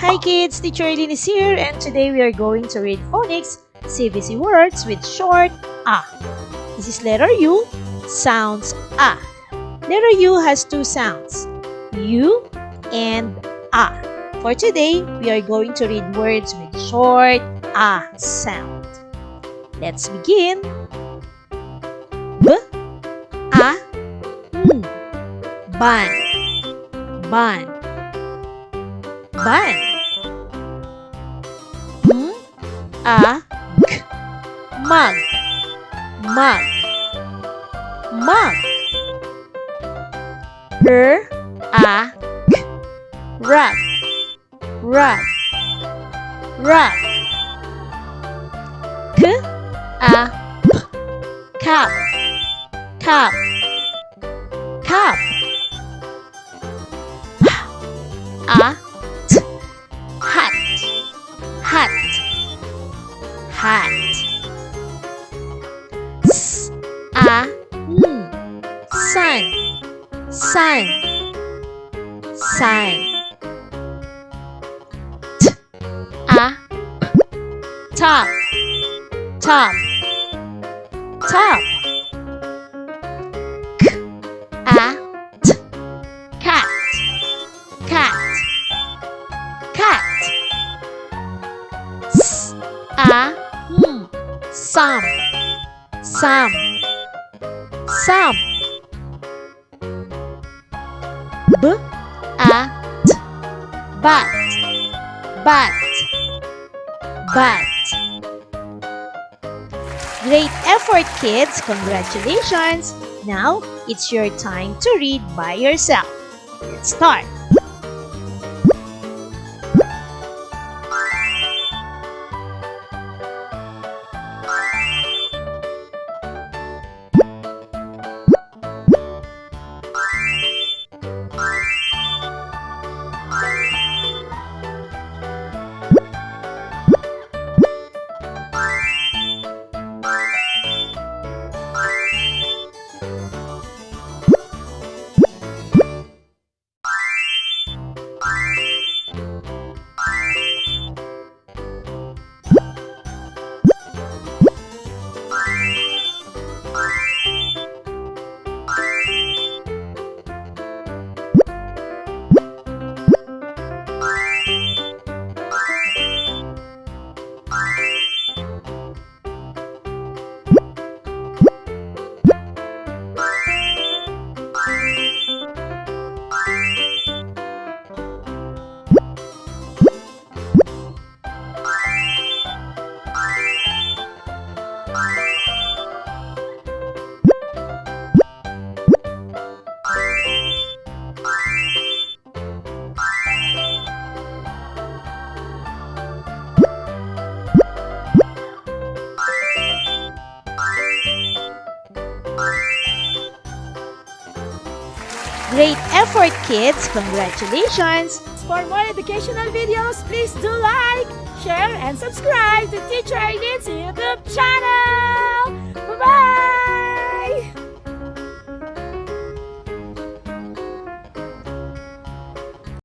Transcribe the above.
Hi kids, Teacher Eileen is here and today we are going to read Phonics CVC Words with short A. This is letter U, sounds A. Letter U has two sounds, U and A. For today, we are going to read words with short A sound. Let's begin. B, A, N. Ban, ban, ban. M, A, G, mug, mug, mug. R, A, G, rug, rug, rug. K, A, P, cup, cup, cup. A, T, hat, hat, hat. S, A, N, sun, sun, sun. T, A, P, top, top, top. K, A, T, cat, cat, cat. S, A, M, some, some, some. B, A, T, bat, bat, bat. Great effort, kids! Congratulations! Now, it's your time to read by yourself. Let's start. Great effort, kids! Congratulations! For more educational videos, please do like, share, and subscribe to Teacher Eileen's YouTube channel!